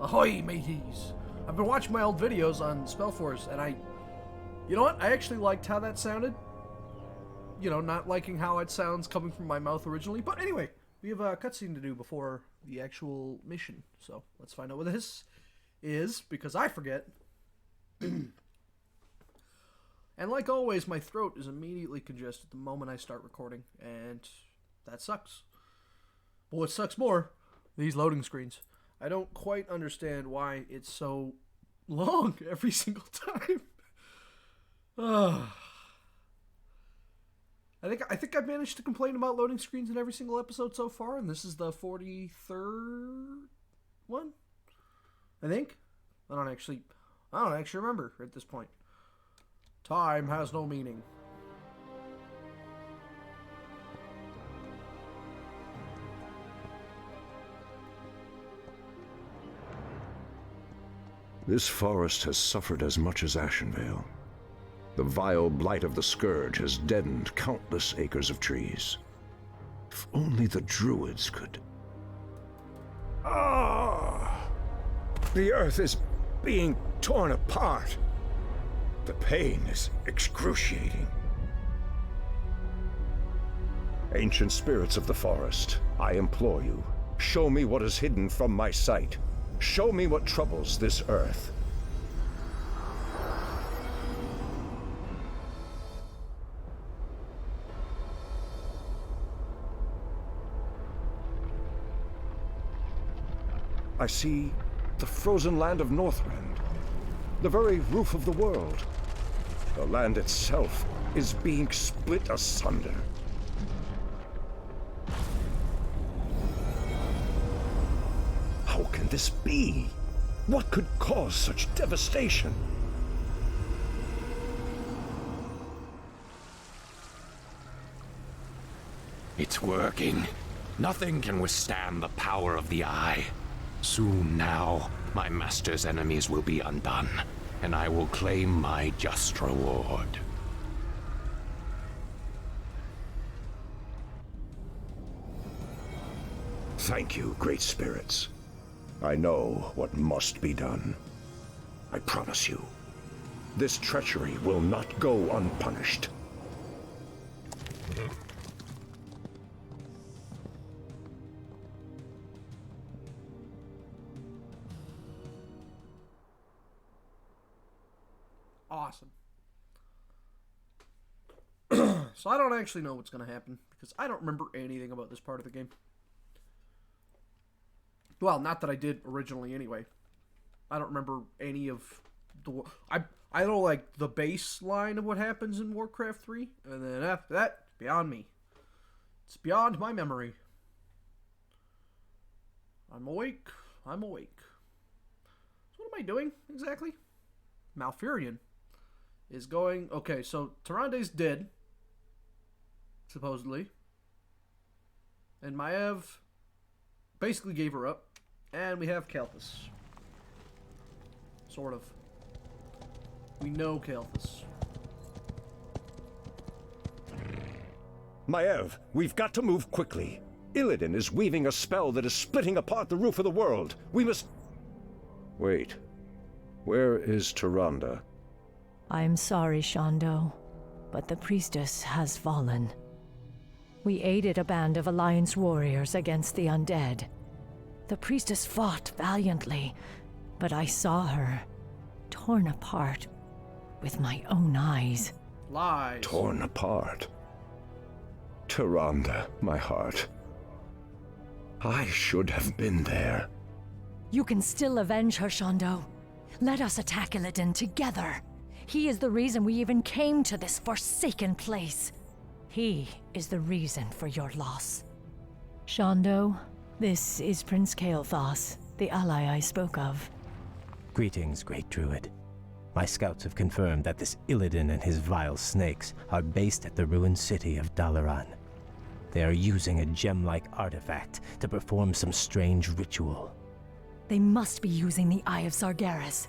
Ahoy, mateys! I've been watching my old videos on Spellforce, and you know what? I actually liked how that sounded. You know, not liking how it sounds coming from my mouth originally. But anyway, we have a cutscene to do before the actual mission. So, let's find out what this is, because I forget. And like always, my throat is immediately congested the moment I start recording, and that sucks. But what sucks more, these loading screens. I don't quite understand why it's so long every single time. I think I've managed to complain about loading screens in every single episode so far, and this is the 43rd one. I think. I don't actually remember at this point. Time has no meaning. This forest has suffered as much as Ashenvale. The vile blight of the Scourge has deadened countless acres of trees. If only the druids could... Ah! The earth is being torn apart. The pain is excruciating. Ancient spirits of the forest, I implore you, show me what is hidden from my sight. Show me what troubles this earth. I see the frozen land of Northrend, the very roof of the world. The land itself is being split asunder. How can this be? What could cause such devastation? It's working. Nothing can withstand the power of the Eye. Soon now, my master's enemies will be undone, and I will claim my just reward. Thank you, great spirits. I know what must be done. I promise you, this treachery will not go unpunished. Awesome. So I don't actually know what's going to happen, because I don't remember anything about this part of the game. Well, not that I did originally anyway. I don't remember any of the... I know, like, the baseline of what happens in Warcraft 3, and then after that, it's beyond me. It's beyond my memory. I'm awake. I'm awake. So what am I doing, exactly? Malfurion is going... Okay, so Tyrande's dead, supposedly. And Maiev basically gave her up. And we have Kalthus. Sort of. We know Kalthus. Maiev, we've got to move quickly. Illidan is weaving a spell that is splitting apart the roof of the world. We must... Wait. Where is Tyrande? I'm sorry, Shondo, but the priestess has fallen. We aided a band of Alliance warriors against the undead. The priestess fought valiantly, but I saw her torn apart with my own eyes. Lies. Torn apart. Tyrande, my heart. I should have been there. You can still avenge her, Shondo. Let us attack Illidan together. He is the reason we even came to this forsaken place. He is the reason for your loss. Shondo, this is Prince Kalthus, the ally I spoke of. Greetings, Great Druid. My scouts have confirmed that this Illidan and his vile snakes are based at the ruined city of Dalaran. They are using a gem-like artifact to perform some strange ritual. They must be using the Eye of Sargeras.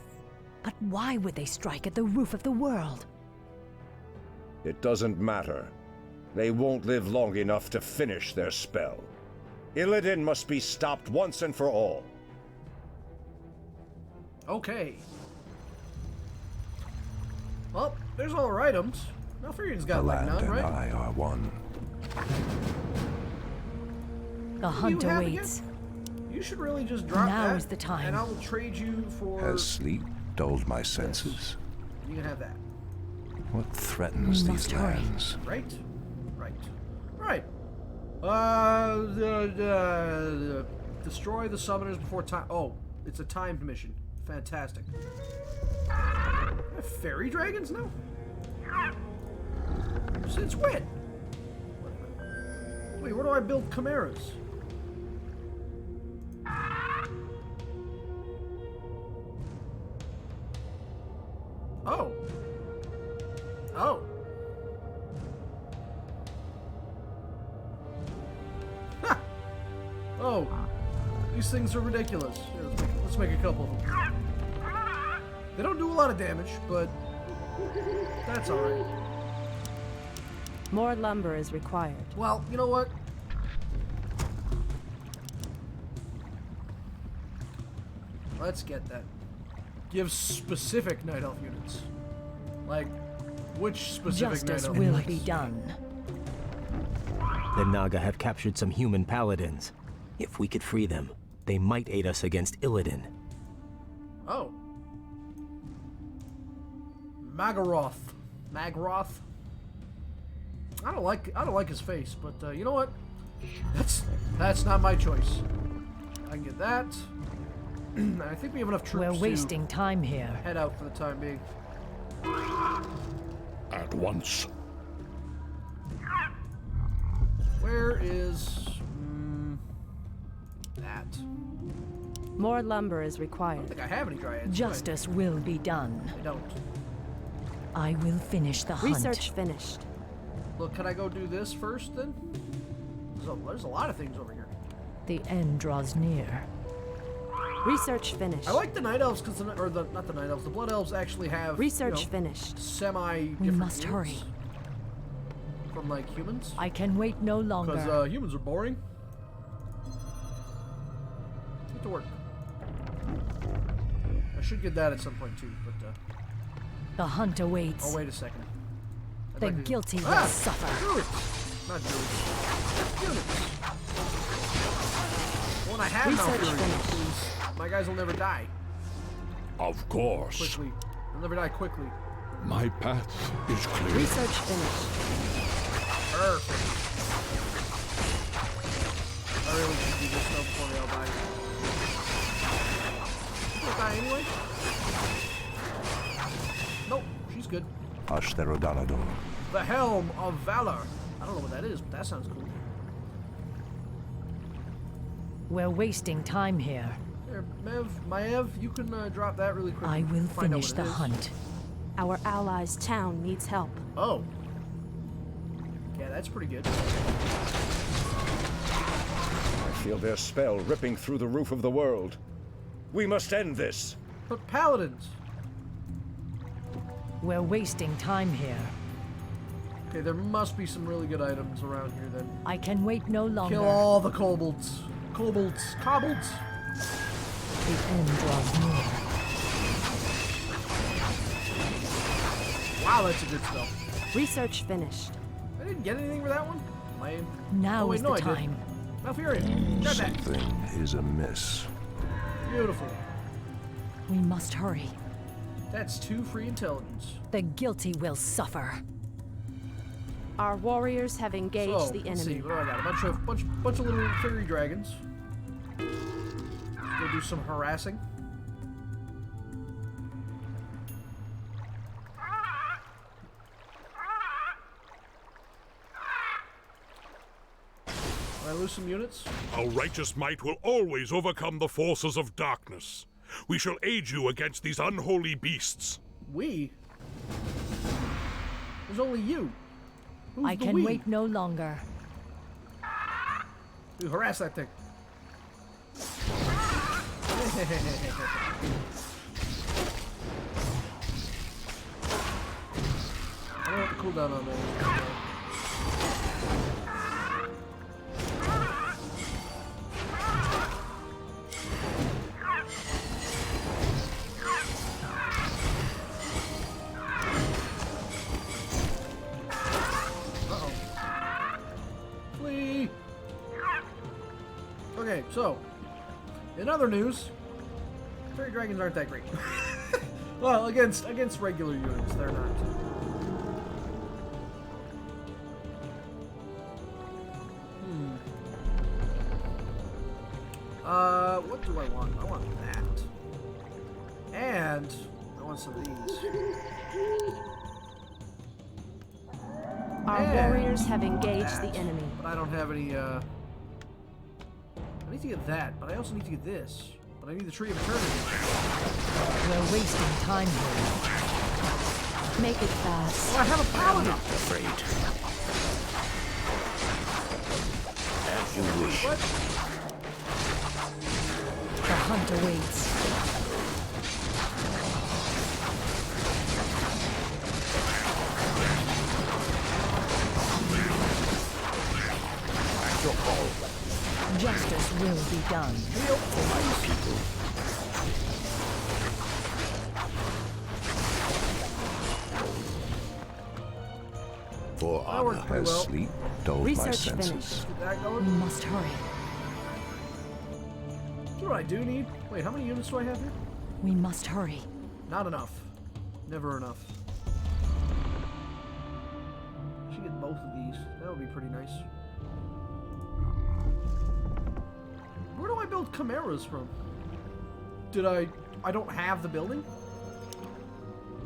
But why would they strike at the roof of the world? It doesn't matter. They won't live long enough to finish their spell. Illidan must be stopped once and for all. Okay. Well, there's all our items. Malfurion's got The like land none, and right? I are one. The hunt have awaits. You should really just drop Now that. is the time. And I will trade you for... Has sleep dulled my senses? You can have that. What threatens We these must hurry. lands? Right? Right. Right. Destroy the summoners before time... Oh, it's a timed mission. Fantastic. Have fairy dragons now? Since when? Wait, where do I build chimeras? Oh. Oh. Ha! Oh. These things are ridiculous. Here, let's make a couple of them. They don't do a lot of damage, but that's alright. More lumber is required. Well, you know what? Let's get that. Give specific Night Elf units. Like, which specific Justice Night Elf will units? be done. The Naga have captured some human paladins. If we could free them, they might aid us against Illidan. Oh. Magaroth. Magroth. I don't like his face, but you know what? That's not my choice. I can get that. I think we have enough troops We're wasting time here. to head out for the time being. At once. Where is that? More lumber is I don't required. think I have any dryads. Justice will be done. I don't. I will finish the hunt. Research finished. Look, can I go do this first then? There's a lot of things over here. The end draws near. Research finished. I like the Night Elves because not the Night Elves. The Blood Elves actually have Research finished. semi-different We must units hurry. from like humans. I can wait no longer. Because humans are boring. Get to work. I should get that at some point too, but The hunt awaits. oh wait a second. I'd The like to- guilty will Ah! suffer. Druids! Not druids. Units. When I have Research Malfurion, finished. please, my guys will never die Of course. quickly. They'll never die quickly. My path is clear. Research finished. Perfect. I really should do this now before they all die. She'll die anyway? Nope, she's good. Ashtherodanador. The Helm of Valor. I don't know what that is, but that sounds cool. We're wasting time here. There, Maiev, you can drop that really quickly. I will Find out finish what the it is. hunt. Our allies' town needs help. Oh. Yeah, that's pretty good. I feel their spell ripping through the roof of the world. We must end this. But paladins. We're wasting time here. Okay, there must be some really good items around here then. I can wait no longer. Kill all the kobolds. Kobolds. Kobolds. The end draws near. Wow, that's a good spell. Research finished. I didn't get anything for that one. Lame. Now Oh, wait, is no, the I did. time. Malfurion. Grab that. Something is amiss. Beautiful. We must hurry. That's 2 free intelligence. The guilty will suffer. Our warriors have engaged So, the let's see, enemy. what do I got? A bunch of little fairy dragons. Let's go do some harassing. Can I lose some units? Our righteous might will always overcome the forces of darkness. We shall aid you against these unholy beasts. We? There's only you. Who's I the can we? wait no longer. Dude, harass that thing. I don't know what the cooldown on that is. So, in other news, fairy dragons aren't that great. Well, against regular units, they're not. What do I want? I want that. And I want some of these. Our warriors have engaged that. the enemy. But I don't have any, I need to get that, but I also need to get this. But I need the Tree of Eternity. We're wasting time here. Make it fast. Oh, I have a paladin! Afraid. As you wish. What? The hunt awaits. At your call. Justice will be done. For my people. For That honor. worked pretty Has well. sleep dulled my Research senses? finished. Get that We going. must hurry. That's what I do need. Wait, how many units do I have here? We must hurry. Not enough. Never enough. I should get both of these. That would be pretty nice. Where do I build chimeras from? Did I don't have the building?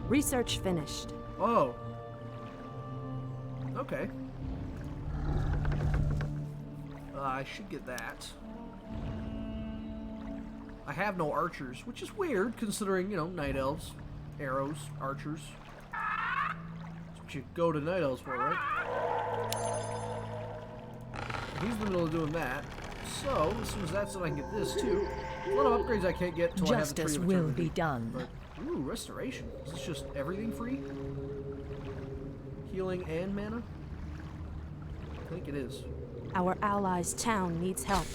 Research finished. Oh. Okay. I should get that. I have no archers, which is weird considering, you know, night elves, arrows, archers. That's what you go to night elves for, right? He's in the middle of doing that. So, as soon as that's done, I can get this too. A lot of upgrades I can't get until I have the Justice Tree of will Eternity. be done. But, ooh, restoration. Is this just everything free? Healing and mana? I think it is. Our allies' town needs help.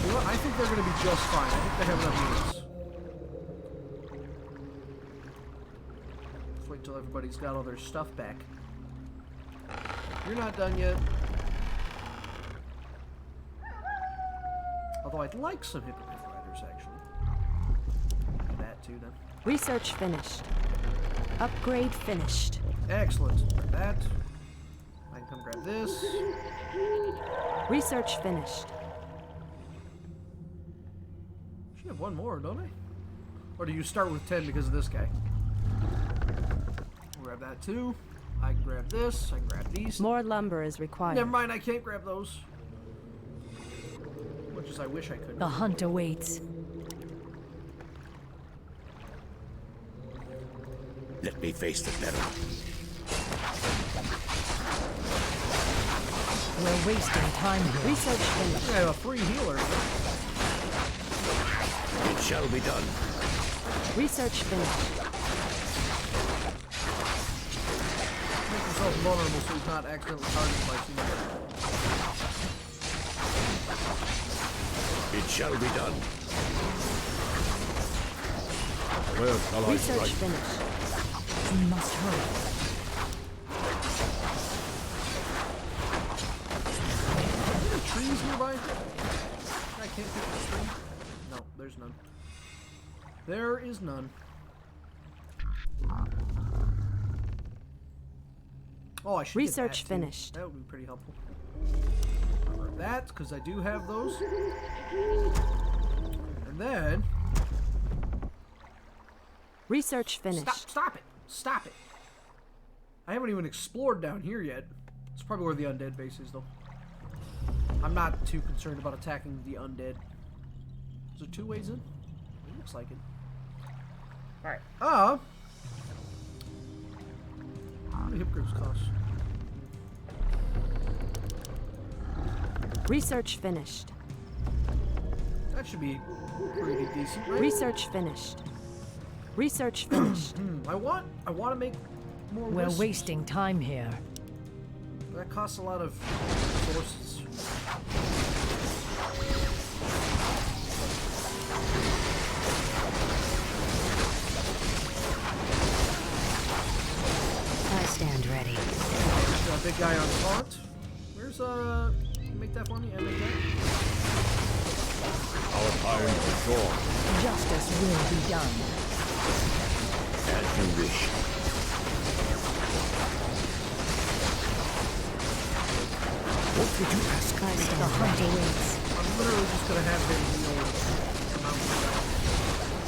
You know what? I think they're going to be just fine. I think they have enough units. Let's wait till everybody's got all their stuff back. You're not done yet. Although I'd like some Hippogriff Riders, actually. Look at that too, then. Research finished. Upgrade finished. Excellent. Grab that. I can come grab this. Research finished. Should have one more, don't I? Or do you start with 10 because of this guy? I'll grab that too. I can grab this. I can grab these. More lumber is required. Never mind, I can't grab those. Much as I wish I could. The hunt awaits. Let me face the peril. We're wasting time here. Research finished. I have a free healer. It shall be done. Research finished. Make himself vulnerable so he's not accidentally targeted by teammates. It shall be done. Where shall I Research strike? finished. We must hurry. Are there trees nearby? I can't pick the tree. No, there's none. There is none. Oh, I should get Research that too. finished. That would be pretty helpful. I'll grab that, because I do have those. And then... Research finished. Stop it! Stop it! I haven't even explored down here yet. It's probably where the undead base is, though. I'm not too concerned about attacking the undead. Is there 2 ways in? It looks like it. Alright. How many hippogriffs cost? Research finished. That should be pretty decent, right? Research finished. Research finished. I want to make more We're wisps. wasting time here. That costs a lot of resources. I stand ready. Got a big guy on taunt. Where's make that for me? And make that? Our iron is short. Justice will be done. As you wish. What would you ask? The hunt awaits. I'm literally just gonna have him heal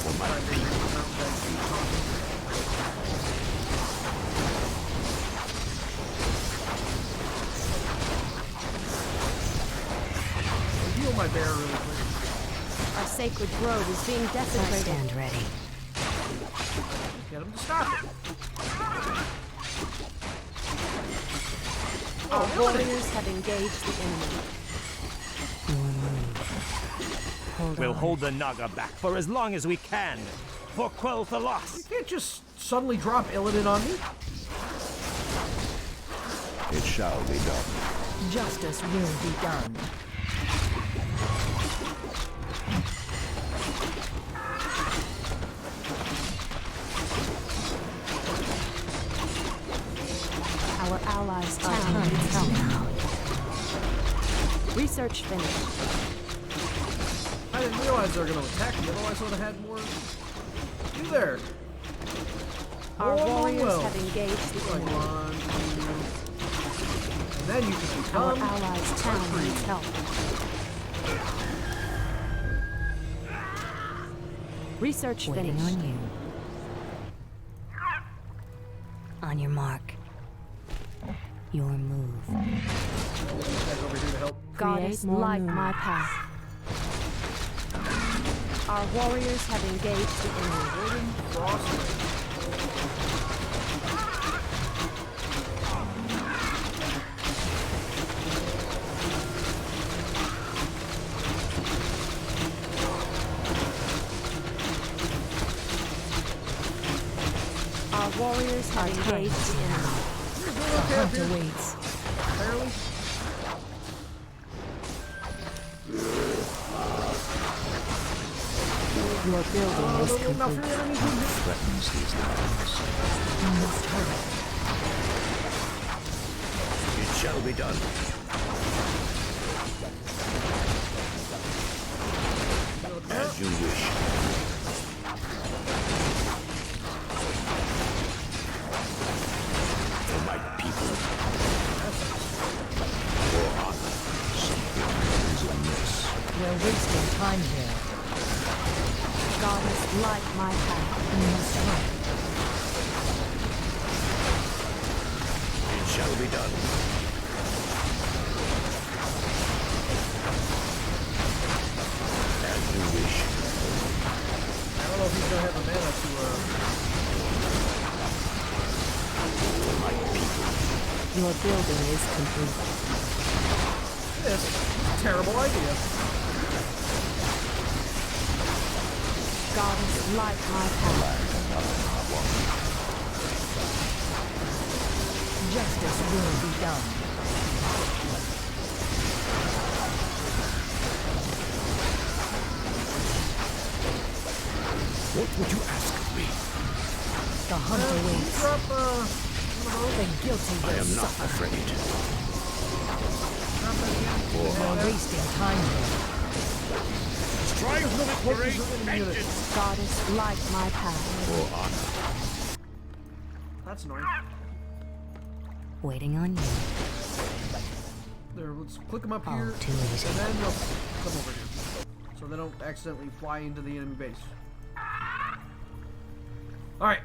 For my people. Heal my bear really quick. Our sacred grove is being desecrated. Stand ready. Get him to stop it. Our warriors have engaged the enemy. We'll hold the Naga back for as long as we can. For quell the loss. You can't just suddenly drop Illidan on me. It shall be done. Justice will be done. Our allies' town needs help. Research finished. I didn't realize they were going to attack me, otherwise I would have had more. You there. Our Oh, warriors well. have engaged the Like enemy. 1, 2. And then you can Our become. allies' town needs help. Research Waiting finished. on you. On your mark. Your move. Guys over here to help. Goddess, more light moon. my path. Our warriors have engaged the enemy. Golden Frost. Our warriors have engaged the enemy. Hunt awaits. Barely. Your building is Now, complete. for anything. Threatens these lands. You must hurry. It shall be done. As you wish. For my people. For honor. Something is amiss. We're wasting time here. Goddess, light my path. You must hurry. It shall be done. As you wish. I don't know if he's gonna have the mana to. For my people. Your building is complete. This terrible idea. Goddess, light my path. Justice will be done. What would you ask of me? The hunt awaits. Drop The guilty I will am not suffer. afraid. We're wasting time here. Strive for great vengeance. Goddess, light my path. For honor. That's annoying. Waiting on you. There, let's click them up Oh, here, too easy. and then they'll come over here, so they don't accidentally fly into the enemy base. All right,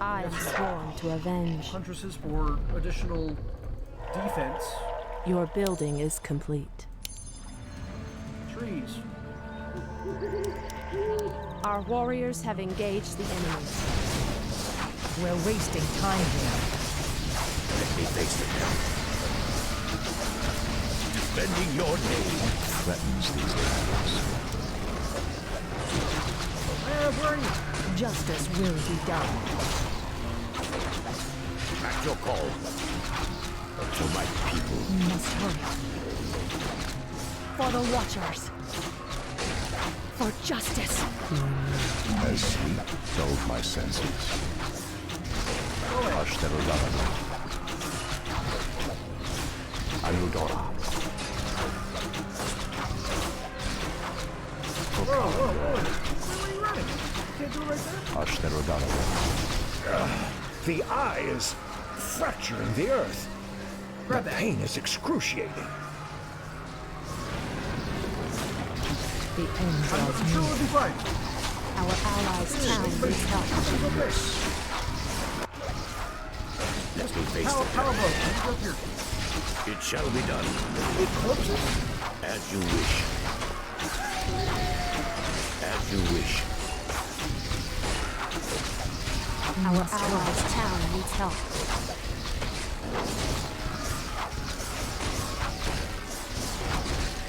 I am sworn to avenge. huntresses for additional defense. Your building is complete. Trees. Our warriors have engaged the enemy. We're wasting time here. Let me face the hell. Defending your name. Threatens these lands. Where are you? Justice will be done. At your call. To my people. You must hurry. For the Watchers. For justice. As sleep dulled my senses. Hush Dalaran. Anudora. Whoa, whoa, whoa. Where are you running? Can't do it right there? Hush, there, The eye is fracturing the earth. Grab The that. pain is excruciating. The end I'm draws sure near. we'll be fine. Our allies' town needs help. Let me face Power the blow. Let's go up here. It shall be done. Big corpses? As you wish. As you wish. Our allies' town needs help.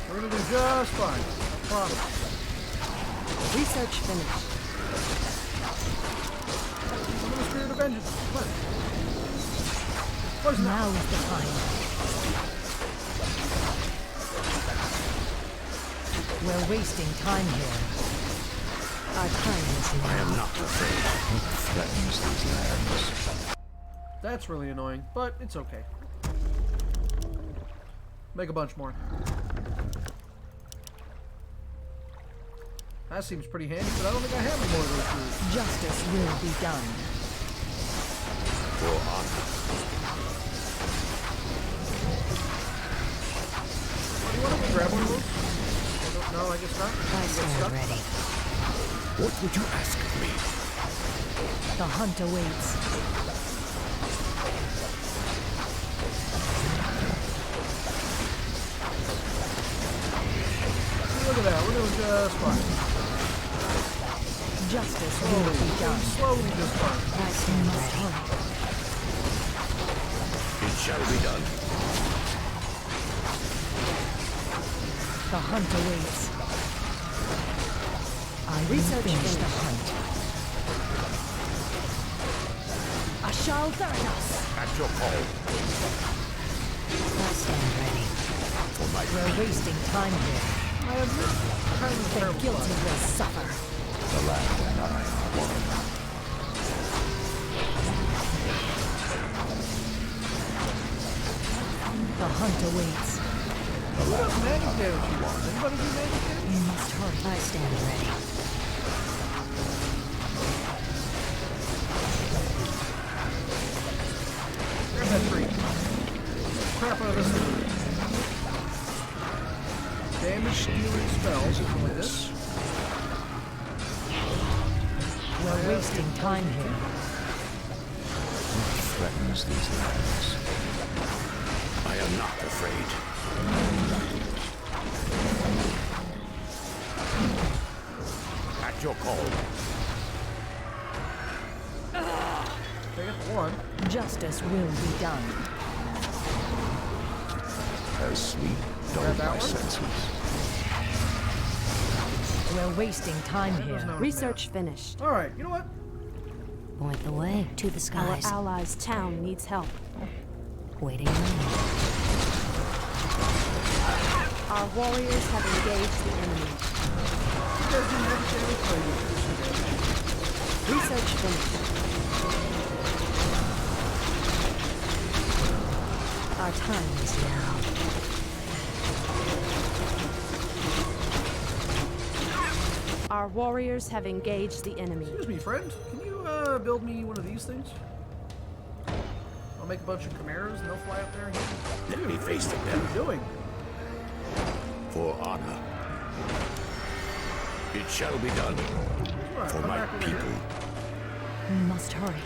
We're gonna do just fine. I promise. Research finished. I'm in the spirit of vengeance. Come on. Poison Now out. is the time. We're wasting time here. Our time is I now. am not afraid. Threatens these lands. That's really annoying, but it's okay. Make a bunch more. That seems pretty handy, but I don't think I have any more of those tools. Justice will be done. For honor. Do you want to grab one of those? No, I guess not. I You get stand stuck? ready. What would you ask of me? The hunt awaits. Look at that, we're doing just fine. Justice will be done. Slowly just fine. I stand Must ready. hurry. It shall be done. The hunt awaits. I will Research finish the finished. hunt. Ashal Theranos! At your call. I stand ready. For my We're wasting time here. I have this kind of a The terrible guilty spot. will suffer. The land and I are one. The hunt awaits. Who does magic damage here? Does anybody do magic damage? We must hurry. I stand ready. Grab that tree. Crap out of this thing. Damage dealing spells, something like this. We're wasting time here. Threatens these lands. I am not afraid. At your call. Take it for one. Justice will be done. As sleep Grab dulled that my one. senses. We're wasting time here. Research finished. Alright, you know what? Point the way to the Our skies. allies' town needs help. Waiting around. Our warriors have engaged the enemy. You guys do magic damage? Oh, you do. Research finished. Our time is now. Our warriors have engaged the enemy. Excuse me, friend. Can you build me one of these things? I'll make a bunch of chimeras and they'll fly up there and Let me face the What are devil. you doing? For honor. It shall be done. Alright, For come my back over people. here. We must hurry.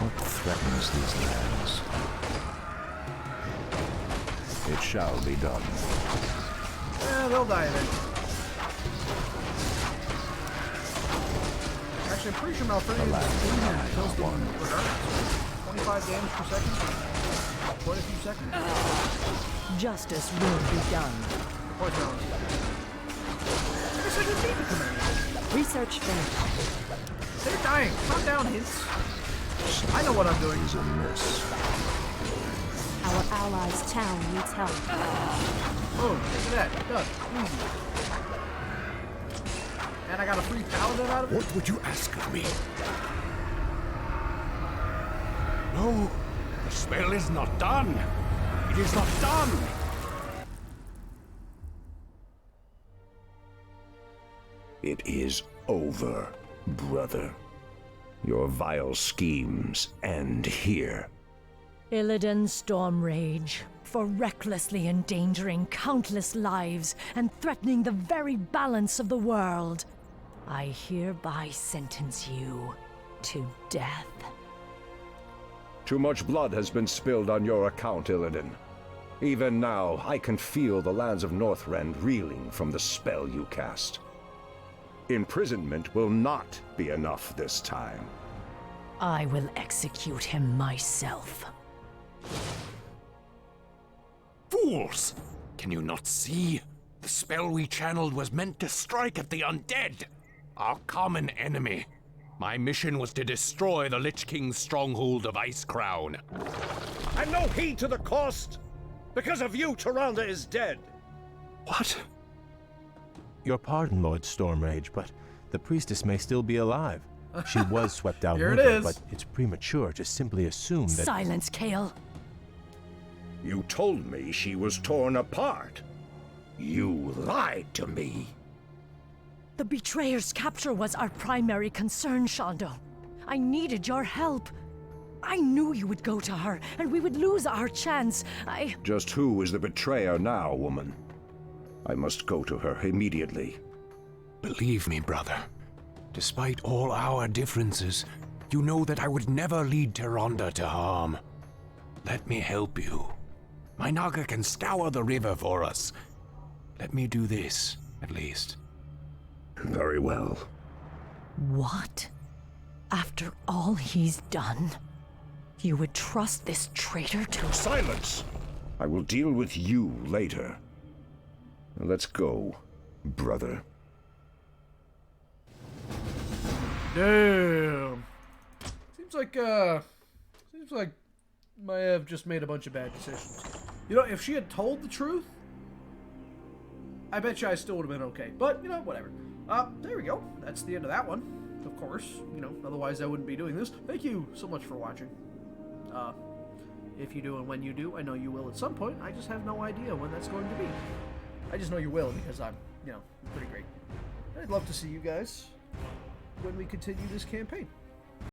What threatens these lands? It shall be done. Yeah, they'll die eventually. Actually, I'm pretty sure Malfurion kills them regardless. 25 damage per second. Quite a few seconds. Justice will be done. Poison rounds. I guess I didn't need to come out. Research finished. They're dying. Calm down, hints. I know what I'm doing. Is a miss. Our allies' town needs help. Boom. Look at that. Done. Easy. And I got a free paladin out of it. What would you ask of me? No, the spell is not done. It is not done. It is over, brother. Your vile schemes end here. Illidan's storm rage, for recklessly endangering countless lives and threatening the very balance of the world. I hereby sentence you to death. Too much blood has been spilled on your account, Illidan. Even now, I can feel the lands of Northrend reeling from the spell you cast. Imprisonment will not be enough this time. I will execute him myself. Fools! Can you not see? The spell we channeled was meant to strike at the undead, our common enemy. My mission was to destroy the Lich King's stronghold of Icecrown. And no heed to the cost! Because of you, Tyrande is dead! What? Your pardon, Lord Stormrage, but the priestess may still be alive. She was swept downriver, Here it is. but it's premature to simply assume that... Silence, Kale. You told me she was torn apart. You lied to me. The betrayer's capture was our primary concern, Shondo. I needed your help. I knew you would go to her, and we would lose our chance. Just who is the betrayer now, woman? I must go to her immediately. Believe me, brother. Despite all our differences, you know that I would never lead Tyrande to harm. Let me help you. My Naga can scour the river for us. Let me do this, at least. Very well. What? After all he's done, you would trust this traitor to... Silence! I will deal with you later. Let's go, brother. Damn. Seems like Maiev just made a bunch of bad decisions. You know, if she had told the truth, I bet you I still would have been okay. But, you know, whatever. There we go. That's the end of that one. Of course, you know, otherwise I wouldn't be doing this. Thank you so much for watching. If you do and when you do, I know you will at some point. I just have no idea when that's going to be. I just know you will because I'm, you know, pretty great. I'd love to see you guys when we continue this campaign.